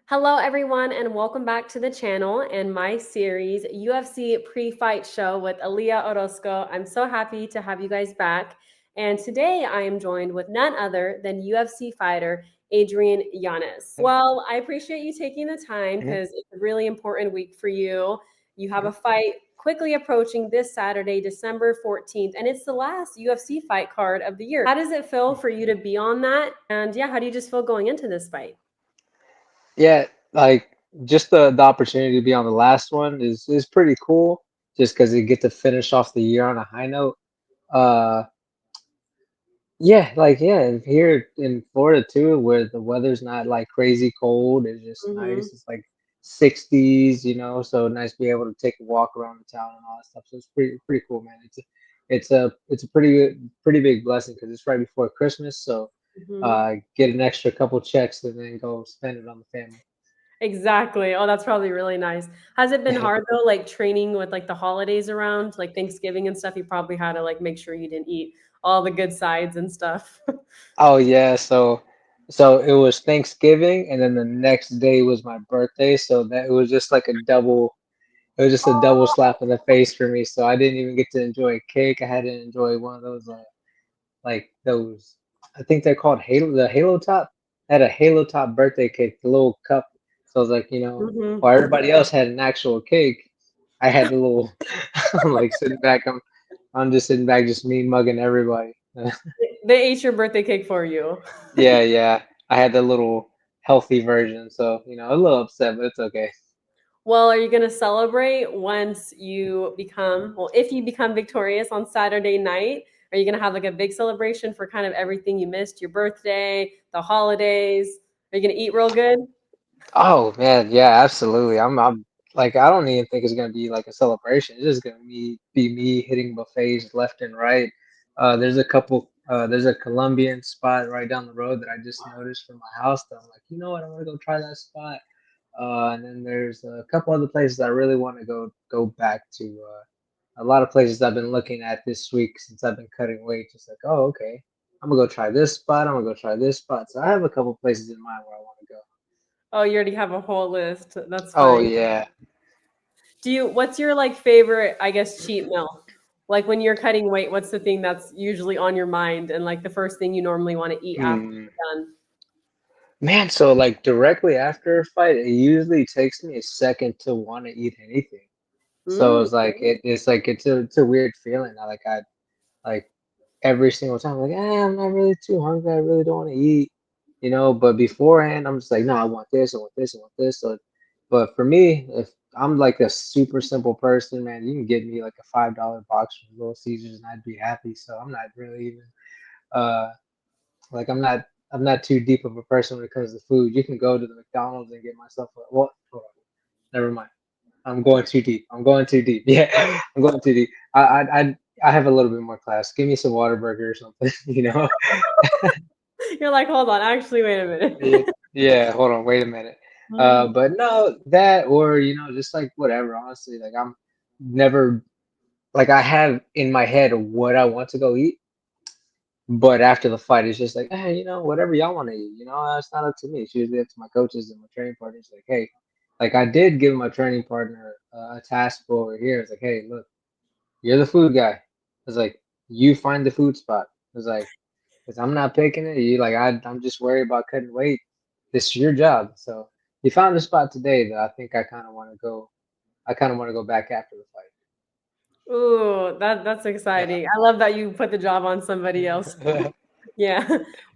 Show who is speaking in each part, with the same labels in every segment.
Speaker 1: Hello, everyone, and welcome back to the channel and my series, UFC Pre-Fight Show with Aliyah Orozco. I'm so happy to have you guys back. And today I am joined with none other than UFC fighter Adrian Yanez. Well, I appreciate you taking the time
Speaker 2: Mhm,
Speaker 1: because it's a really important week for you. You have
Speaker 2: mhm.
Speaker 1: a fight quickly approaching this Saturday, December 14th, and it's the last UFC fight card of the year. How does it feel for you to be on that? And yeah, how do you just feel going into this fight?
Speaker 2: Yeah, like just the opportunity to be on the last one is pretty cool. Just because you get to finish off the year on a high note. Uh, yeah, here in Florida too, where the weather's not like crazy cold, it's just
Speaker 1: Mm-hmm.
Speaker 2: nice. It's like 60s, so nice to be able to take a walk around the town and all that stuff. So it's pretty cool, man. It's a pretty big blessing because it's right before Christmas, so
Speaker 1: Mm-hmm.
Speaker 2: get an extra couple checks and then go spend it on the family.
Speaker 1: Exactly. Oh, that's probably really nice. Has it been hard though, like training with like the holidays around, like Thanksgiving and stuff? You probably had to like make sure you didn't eat all the good sides and stuff.
Speaker 2: Oh yeah, so it was Thanksgiving and then the next day was my birthday, so that it was just like a double it was just a double slap in the face for me. So I didn't even get to enjoy cake. I had to enjoy one of those like those I think they're called Halo Top. I had a Halo Top birthday cake, the little cup. So I was like,
Speaker 1: Hmm.
Speaker 2: while everybody else had an actual cake, I had the little I'm like sitting back, I'm just sitting back just mean mugging everybody.
Speaker 1: They ate your birthday cake for you.
Speaker 2: Yeah. I had the little healthy version, so a little upset, but it's okay.
Speaker 1: Well, are you going to celebrate once you become, well, if you become victorious on Saturday night? Are you going to have like a big celebration for kind of everything you missed, your birthday, the holidays? Are you going to eat real good?
Speaker 2: Oh man, yeah, absolutely. I'm like I don't even think it's gonna be like a celebration. It's just gonna be me hitting buffets left and right. There's a Colombian spot right down the road that I just noticed from my house that I'm like, you know what, I'm gonna go try that spot. And then there's a couple other places I really want to go back to. A lot of places I've been looking at this week since I've been cutting weight. Just like, oh, okay, I'm gonna go try this spot. I'm gonna go try this spot. So I have a couple places in mind where I want to go.
Speaker 1: Oh, you already have a whole list. That's
Speaker 2: Oh
Speaker 1: funny.
Speaker 2: yeah.
Speaker 1: What's your like favorite, I guess, cheat meal? Like when you're cutting weight, what's the thing that's usually on your mind and like the first thing you normally want to eat after
Speaker 2: Hmm.
Speaker 1: you're done?
Speaker 2: Man, so like directly after a fight, it usually takes me a second to want to eat anything. So
Speaker 1: Mm,
Speaker 2: it's like it's a weird feeling. I like every single time, like, I'm not really too hungry. I really don't want to eat. But beforehand, I'm just like, no, I want this, I want this, I want this. So, but for me, if I'm like a super simple person, man, you can get me like a $5 box from Little Caesars and I'd be happy. So I'm not really even uh like I'm not too deep of a person when it comes to food. You can go to the McDonald's and get myself a well, hold on, never mind. I'm going too deep. I'm going too deep. Yeah, I'm going too deep. I have a little bit more class. Give me some Whataburger or something, you know?
Speaker 1: you're like, hold on, actually, wait a
Speaker 2: Yeah,
Speaker 1: minute.
Speaker 2: yeah, hold on, wait a minute.
Speaker 1: Mm,
Speaker 2: But no, that or just like whatever, honestly. Like I'm never like I have in my head what I want to go eat. But after the fight, it's just like, hey, whatever y'all want to eat, it's not up to me. It's usually up to my coaches and my training partners. Like, hey, like I did give my training partner a task over here. It's like, hey, look, you're the food guy. It's like, you find the food spot. It's like, because I'm not picking it. You like, I'm just worried about cutting weight. This is your job. So he found a spot today that I think I kind of want to go. I kind of want to go back after the
Speaker 1: ooh, that's exciting. I love that you put the job on somebody else.
Speaker 2: fight.
Speaker 1: Yeah.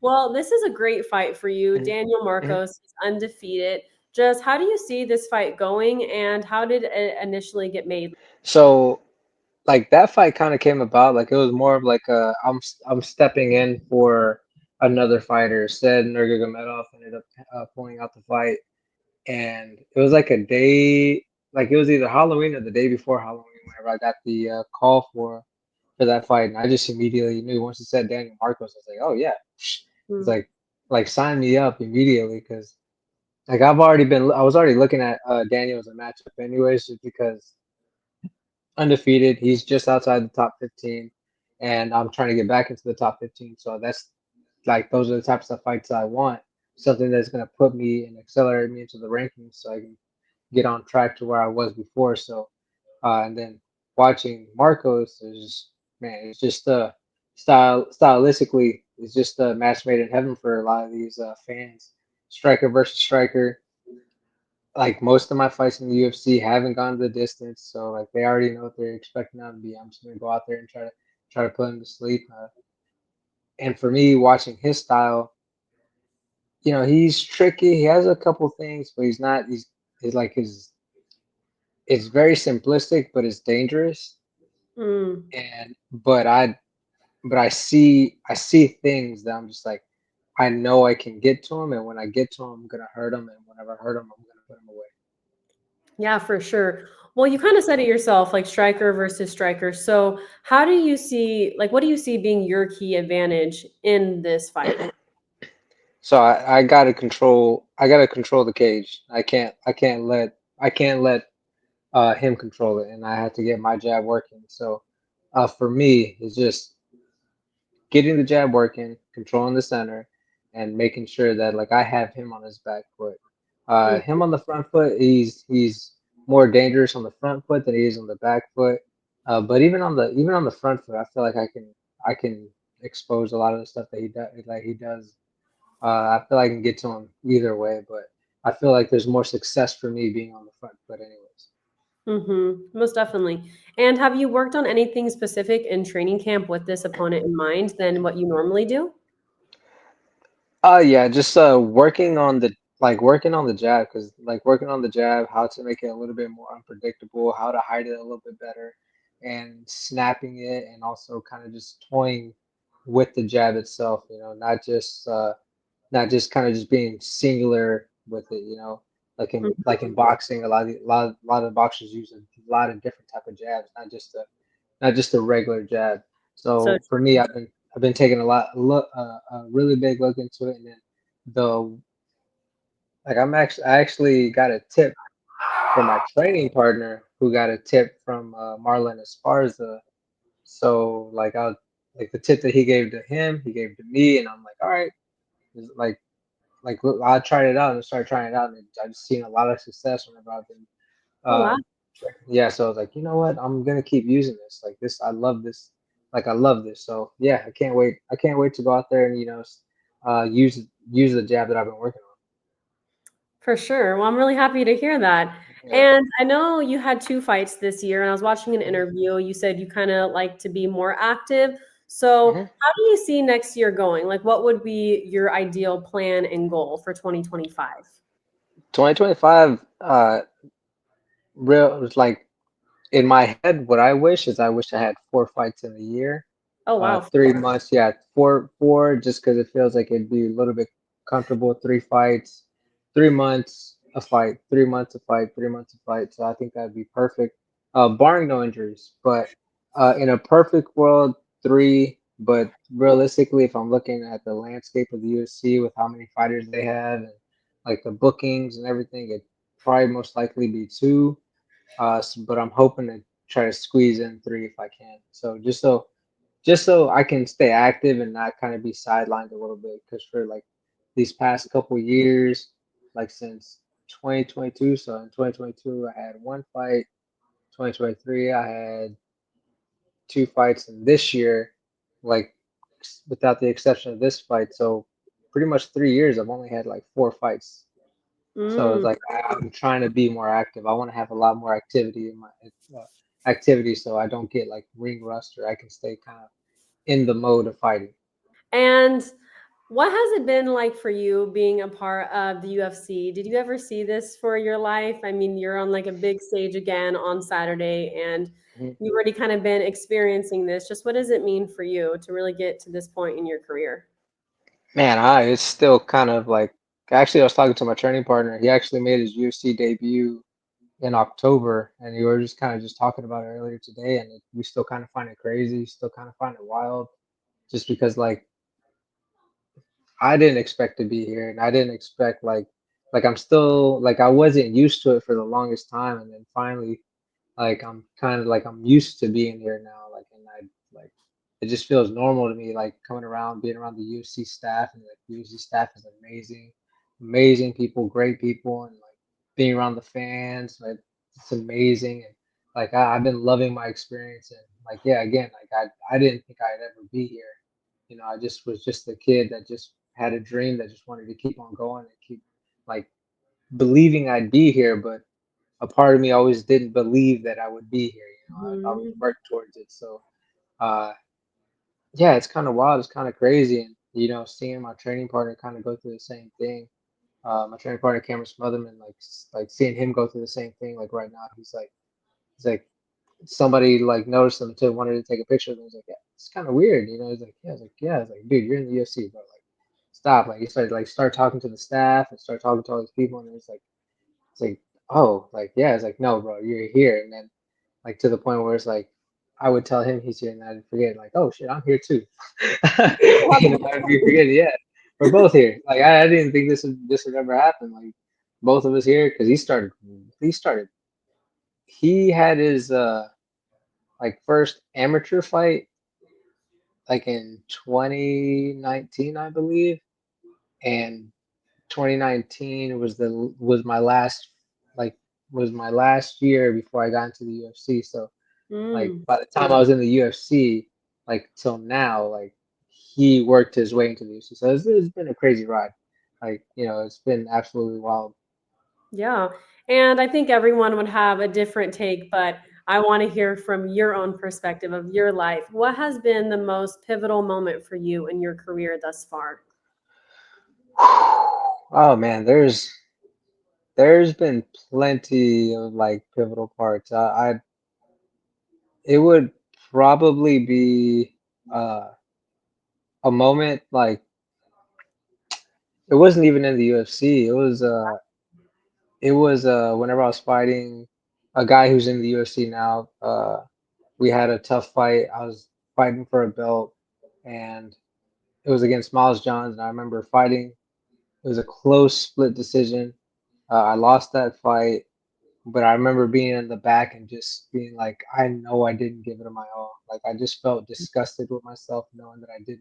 Speaker 1: Well, this is a great fight for you. Daniel Marcos is undefeated. Just how do you see this fight going and how did it initially get made?
Speaker 2: So like that fight kind of came about like it was more of like I'm stepping in for another fighter. Said Nurmagomedov ended up pulling out the fight, and it was like a day, like it was either Halloween or the day before Halloween whenever I got the call for that fight, and I just immediately knew once it said Daniel Marcos, I was like, oh yeah, it's
Speaker 1: Mm,
Speaker 2: like sign me up immediately because like I was already looking at Daniel as a matchup anyways, just because undefeated. He's just outside the top 15, and I'm trying to get back into the top 15. So that's like those are the types of fights I want. something that's gonna put me and accelerate me into the rankings so I can get on track to where I was before. So, and then watching Marcos is just, man, it's just stylistically, it's just a match made in heaven for a lot of these fans. Striker versus striker. Like most of my fights in the UFC haven't gone the distance, so like they already know what they're expecting out of me. I'm just gonna go out there and try to put them to sleep. And for me, watching his style, he's tricky. He has a couple things, but he's not. He's like his. It's very simplistic, but it's dangerous.
Speaker 1: Mm.
Speaker 2: And but I see things that I'm just like I know I can get to him, and when I get to him, I'm gonna hurt him, and whenever I hurt him, I'm gonna put him away.
Speaker 1: Yeah, for sure. Well, you kind of said it yourself, like striker versus striker. So, how do you see, like, what do you see being your key advantage in this fight?
Speaker 2: So I gotta control. I gotta control the cage. I can't let him control it, and I have to get my jab working. So, for me, it's just getting the jab working, controlling the center, and making sure that like I have him on his back foot.
Speaker 1: Mm.
Speaker 2: Him on the front foot, he's more dangerous on the front foot than he is on the back foot. But even on the front foot, I feel like I can expose a lot of the stuff that he does. I feel like I can get to him either way, but I feel like there's more success for me being on the front foot, anyways.
Speaker 1: Mm-hmm. Most definitely. And have you worked on anything specific in training camp with this opponent in mind than what you normally do?
Speaker 2: Yeah, just working on the jab, because like working on the jab, how to make it a little bit more unpredictable, how to hide it a little bit better, and snapping it, and also kind of just toying with the jab itself. Not just kind of just being singular with it. Like in
Speaker 1: Mhm.
Speaker 2: like in boxing, a lot of boxers use a lot of different type of jabs, not just a regular jab.
Speaker 1: So,
Speaker 2: So for me, I've been taking a really big look into it, and then the like I actually got a tip from my training partner who got a tip from Marlon Esparza. So like the tip that he gave to him, he gave to me, and I'm like, all right, it's like look, I tried it out and started trying it out, and I've just seen a lot of success whenever I've been
Speaker 1: oh, wow.
Speaker 2: Um, yeah, so I was like, you know what? I'm gonna keep using this. Like this, I love this. Like I love this. So yeah, I can't wait. I can't wait to go out there and use the jab that I've been working
Speaker 1: For sure. Well, I'm really happy to hear that.
Speaker 2: on. Yeah.
Speaker 1: And I know you had two fights this year, and I was watching an
Speaker 2: hmm
Speaker 1: interview. You said you kind of like to be more active. So,
Speaker 2: hmm
Speaker 1: how do you see next year going? Like, what would be your ideal plan and goal for 2025?
Speaker 2: 2025. Real like in my head, what I wish is I wish I had 4 fights in a year.
Speaker 1: Oh, wow.
Speaker 2: 3 months, yeah, four, just because it feels like it'd be a little bit comfortable. 3 fights, 3 months a fight, 3 months a fight, 3 months a fight. So I think that'd be perfect, barring no injuries. But in a perfect world, three. But realistically, if I'm looking at the landscape of the UFC with how many fighters they have and like the bookings and everything, it'd probably most likely be two. But I'm hoping to try to squeeze in three if I can. So just so I can stay active and not kind of be sidelined a little bit. Because for like these past couple years, like since 2022, so in 2022 I had one fight. 2023 I had two fights, and this year, like without the exception of this fight, so pretty much 3 years I've only had like 4 fights. So it's
Speaker 1: Mm.
Speaker 2: like I'm trying to be more active. I want to have a lot more activity in my activity, so I don't get like ring rust, or I can stay kind of in the mode of fighting.
Speaker 1: And what has it been like for you being a part of the UFC? Did you ever see this for your life? I mean, you're on like a big stage again on Saturday, and
Speaker 2: Mhm.
Speaker 1: you've already kind of been experiencing this. Just what does it mean for you to really get to this point in your career?
Speaker 2: Man, it's still kind of like actually I was talking to my training partner. He actually made his UFC debut in October, and we were just kind of just talking about it earlier today, and we still kind of find it crazy, still kind of find it wild, just because like I didn't expect to be here, and I didn't expect like I'm still like I wasn't used to it for the longest time, and then finally like I'm kind of like I'm used to being here now, like and I like it just feels normal to me, like coming around, being around the UFC staff, and like the UFC staff is amazing. amazing people, great people, and like being around the fans, like it's amazing. And like I've been loving my experience. And like yeah, again, like I didn't think I'd ever be here. You know, I just was just a kid that just had a dream that just wanted to keep on going and keep like believing I'd be here, but a part of me always didn't believe that I would be here. You know, I would
Speaker 1: Mhm.
Speaker 2: work towards it. So uh, yeah, it's kind of wild. It's kind of crazy, and you know, seeing my training partner kind of go through the same thing. My training partner Cameron Smotherman, like seeing him go through the same thing. Like right now, he's like somebody like noticed him too, wanted to take a picture of him. He's like, yeah, it's kind of weird, you know. He's like, yeah, I was like, yeah, I was like, dude, you're in the UFC, bro. Like, stop. Like, he started like start talking to the staff and start talking to all these people, and it's like, oh, like yeah, it's like, no, bro, you're here, and then like to the point where it's like I would tell him he's here and I'd forget like, oh shit, I'm here too. You know, I'd be forgetting, yeah, we're both here. Like I didn't think this would ever happen. Like both of us here because he started he had his like first amateur fight like in 2019, I believe, and 2019 was my last like was my last year before I got into the UFC. So like
Speaker 1: Mm.
Speaker 2: by the time I was in the UFC, like till now, like he worked his way into the UFC. So it's been a crazy ride. Like you know, it's been absolutely wild.
Speaker 1: Yeah. And I think everyone would have a different take, but I want to hear from your own perspective of your life. What has been the most pivotal moment for you in your career thus far?
Speaker 2: Oh man, there's been plenty of like pivotal parts. I it would probably be uh, a moment like it wasn't even in the UFC. It was whenever I was fighting a guy who's in the UFC now. We had a tough fight. I was fighting for a belt, and it was against Miles Johns. And I remember fighting. It was a close split decision. I lost that fight, but I remember being in the back and just being like, I know I didn't give it my all. Like I just felt disgusted with myself, knowing that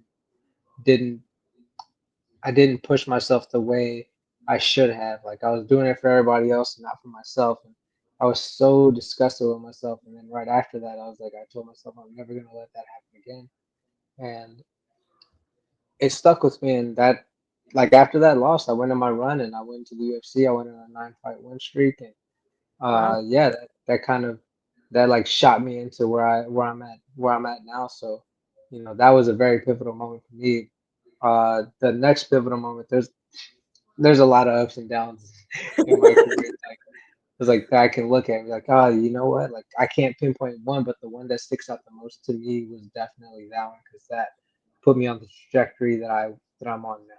Speaker 2: didn't I didn't push myself the way I should have. Like I was doing it for everybody else and not for myself. And I was so disgusted with myself. And then right after that, I was like, I told myself I'm never gonna let that happen again. And it stuck with me. And that, like after that loss, I went on my run and I went to the UFC. I went on a 9 fight win streak, and
Speaker 1: Wow.
Speaker 2: yeah, that kind of that like shot me into where I'm at now. So, you know, that was a very pivotal moment for me. The next pivotal moment, there's a lot of ups and downs in my career. Like it's like that I can look at and be like, oh, you know what? Like I can't pinpoint one, but the one that sticks out the most to me was definitely that one because that put me on the trajectory that I'm on now.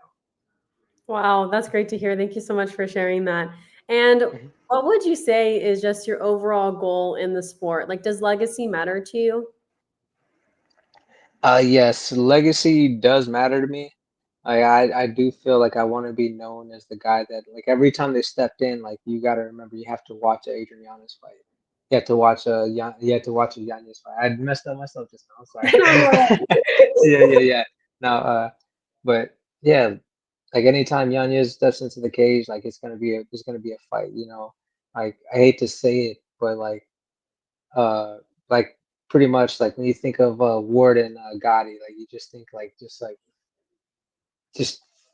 Speaker 1: Wow, that's great to hear. Thank you so much for sharing that. And
Speaker 2: Mhm.
Speaker 1: what would you say is just your overall goal in the sport? Like, does legacy matter to you?
Speaker 2: Yes, legacy does matter to me. I do feel like I want to be known as the guy that like every time they stepped in, like you got to remember you have to watch a Adrian Yanez fight. You have to watch a Yanez fight. I messed up myself just now. I'm sorry. Yeah, yeah, yeah. Now, but yeah, like anytime Yanez steps into the cage, like it's gonna be a fight. You know, like I hate to say it, but uh like pretty much like when you think of Ward and Gotti, like you just think like just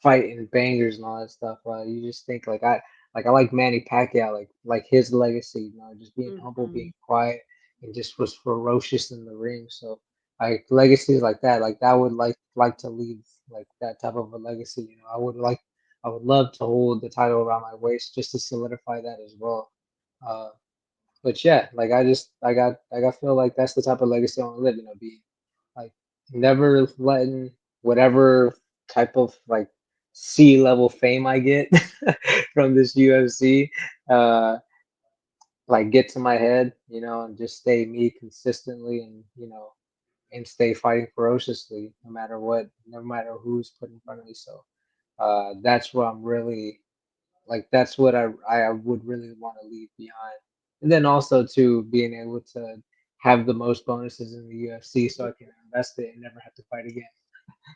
Speaker 2: fighting bangers and all that stuff. You just think like I like Manny Pacquiao, like his legacy, you know, just being humble, being
Speaker 1: Mhm.
Speaker 2: quiet, and just was ferocious in the ring. So like legacies like that would like to leave like that type of a legacy. You know, I would love to hold the title around my waist just to solidify that as well. Uh, but yeah, like I feel like that's the type of legacy I want to live. You know, be like never letting whatever type of like sea level fame I get from this UFC, uh, like get to my head. You know, and just stay me consistently, and you know, and stay fighting ferociously, no matter what, no matter who's put in front of me. So that's what I'm really like that's what I would really want to leave behind. And then also to being able to have the most bonuses in the UFC so I can invest it and never have to fight again.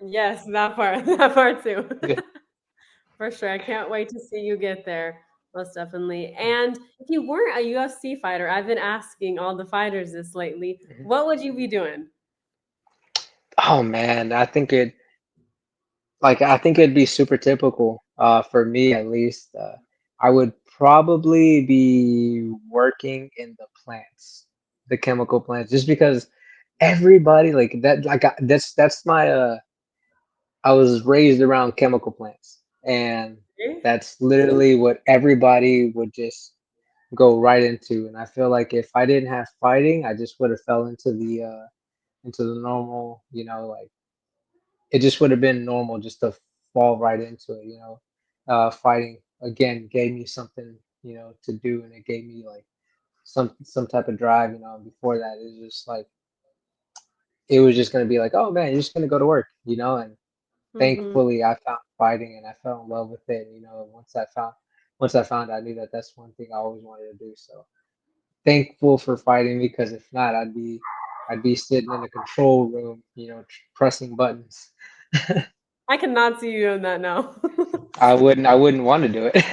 Speaker 1: Yes, that part, that part too.
Speaker 2: Yeah.
Speaker 1: For sure. I can't wait to see you get there. Most definitely. And if you weren't a UFC fighter, I've been asking all the fighters this lately,
Speaker 2: Mhm.
Speaker 1: what would you be doing?
Speaker 2: Oh man, I think it'd be super typical, for me at least. I would probably be working in the plants, the chemical plants, just because everybody like that, that's my I was raised around chemical plants, and
Speaker 1: Eh?
Speaker 2: that's literally what everybody would just go right into. And I feel like if I didn't have fighting, I just would have fell into the normal, like it just would have been normal just to fall right into it. Fighting again gave me something, to do, and it gave me like some type of drive. Before that, it was just like it was just gonna be like, oh man, you're just gonna go to work, and
Speaker 1: Mm-hmm.
Speaker 2: thankfully I found fighting and I fell in love with it. Once I found, I knew that that's one thing I always wanted to do. So thankful for fighting, because if not, I'd be sitting in a control room, pressing buttons.
Speaker 1: I cannot see you doing that now.
Speaker 2: I wouldn't want to do it.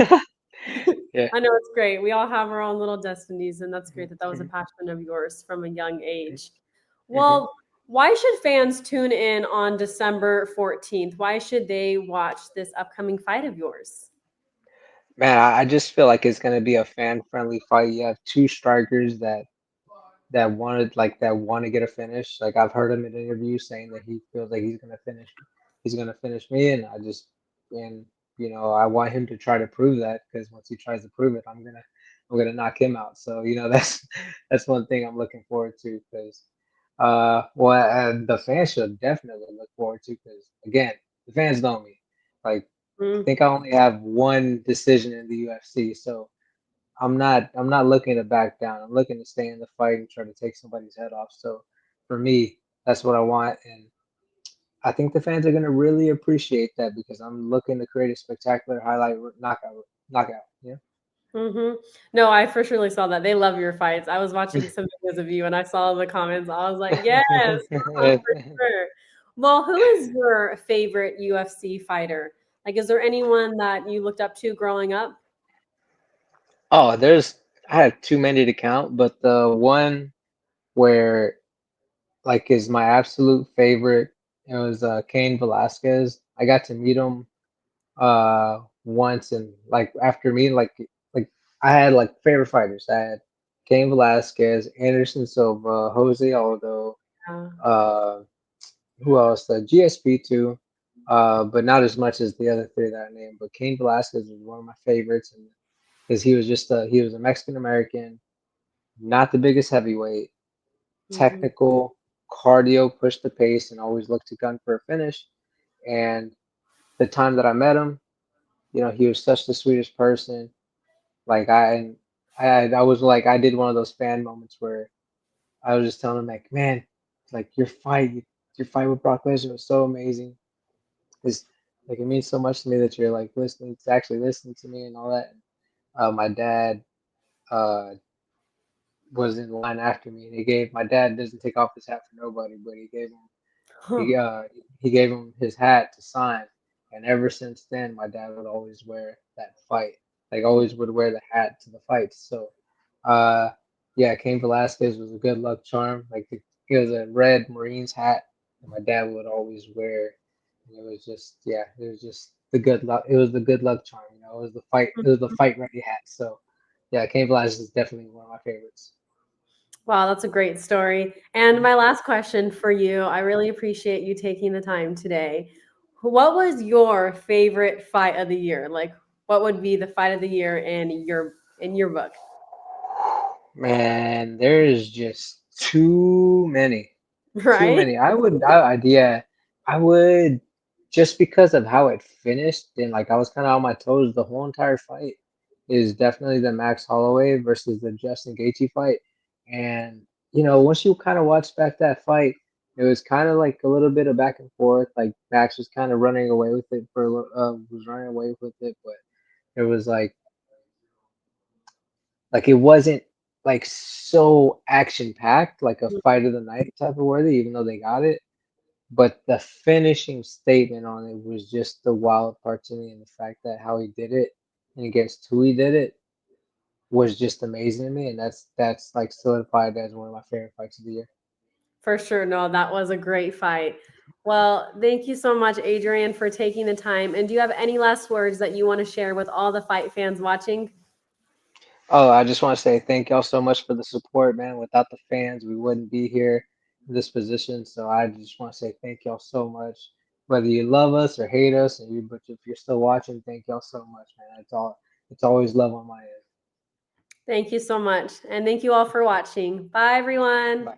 Speaker 2: Yeah.
Speaker 1: I know it's great. We all have our own little destinies, and that's great
Speaker 2: Mhm,
Speaker 1: that that was a
Speaker 2: mhm,
Speaker 1: passion of yours from a young
Speaker 2: mhm,
Speaker 1: age.
Speaker 2: mhm.
Speaker 1: Well, why should fans tune in on December 14th? Why should they watch this upcoming fight of yours?
Speaker 2: Man, I just feel like it's gonna be a fan-friendly fight. You have two strikers that want to get a finish. Like I've heard him in interviews saying that he feels like he's gonna finish me, and I want him to try to prove that, because once he tries to prove it, I'm gonna knock him out. So that's one thing I'm looking forward to, because the fans should definitely look forward to, because again, the fans know me. Like I
Speaker 1: Mm,
Speaker 2: think I only have one decision in the UFC, so I'm not looking to back down. I'm looking to stay in the fight and try to take somebody's head off. So for me, that's what I want, and I think the fans are gonna really appreciate that, because I'm looking to create a spectacular highlight knockout. Yeah.
Speaker 1: hmm No, I for surely saw that. They love your fights. I was watching some videos of you and I saw the comments. I was like, yes, for sure. Well, who is your favorite UFC fighter? Like, is there anyone that you looked up to growing up?
Speaker 2: Oh, I have too many to count, but the one where like is my absolute favorite, it was Cain Velasquez. I got to meet him once, and like after me, like I had like favorite fighters. I had Cain Velasquez, Anderson Silva, Jose Aldo,
Speaker 1: Yeah.
Speaker 2: uh who else? GSP too, but not as much as the other three that I named. But Cain Velasquez was one of my favorites, and because he was a Mexican American, not the biggest heavyweight,
Speaker 1: hmm
Speaker 2: technical, cardio, pushed the pace, and always looked to gun for a finish. And the time that I met him, he was such the sweetest person. Like I was like, I did one of those fan moments where I was just telling him like, man, like your fight with Brock Lesnar was so amazing. It's like it means so much to me that you're like actually listening to me and all that. My dad uh was in line after me, and my dad doesn't take off his hat for nobody, but he uh he gave him his hat to sign, and ever since then, my dad would always wear that fight, like always would wear the hat to the fights. So, uh, yeah, Cain Velasquez was a good luck charm. It was a red Marines hat, and my dad would always wear. And it was just, yeah, it was just the good luck. It was the good luck charm. It was the fight. It was the fight ready hat. So, yeah, Cain Velasquez is definitely one of my favorites.
Speaker 1: Wow, that's a great story. And my last question for you, I really appreciate you taking the time today. What was your favorite fight of the year? Like, what would be the fight of the year in your book?
Speaker 2: Man, there's just too many. Too
Speaker 1: Right?
Speaker 2: many. Yeah, I would, just because of how it finished, and like I was kind of on my toes the whole entire fight, is definitely the Max Holloway versus the Justin Gaethje fight. And once you kind of watch back that fight, it was kind of like a little bit of back and forth. Like Max was kind of running away with it was running away with it, but it was like it wasn't like so action packed, like a fight of the night type of worthy, even though they got it. But the finishing statement on it was just the wild part to me, and the fact that how he did it and against who he did it was just amazing to me, and that's like solidified as one of my favorite fights of the year.
Speaker 1: For sure. No, that was a great fight. Well, thank you so much, Adrian, for taking the time. And do you have any last words that you want to share with all the fight fans watching?
Speaker 2: Oh, I just want to say thank y'all so much for the support, man. Without the fans, we wouldn't be here in this position. So I just want to say thank y'all so much. Whether you love us or hate us, but if you're still watching, thank y'all so much, man. It's all, it's always love on my end.
Speaker 1: Thank you so much. And thank you all for watching. Bye, everyone.
Speaker 2: Bye.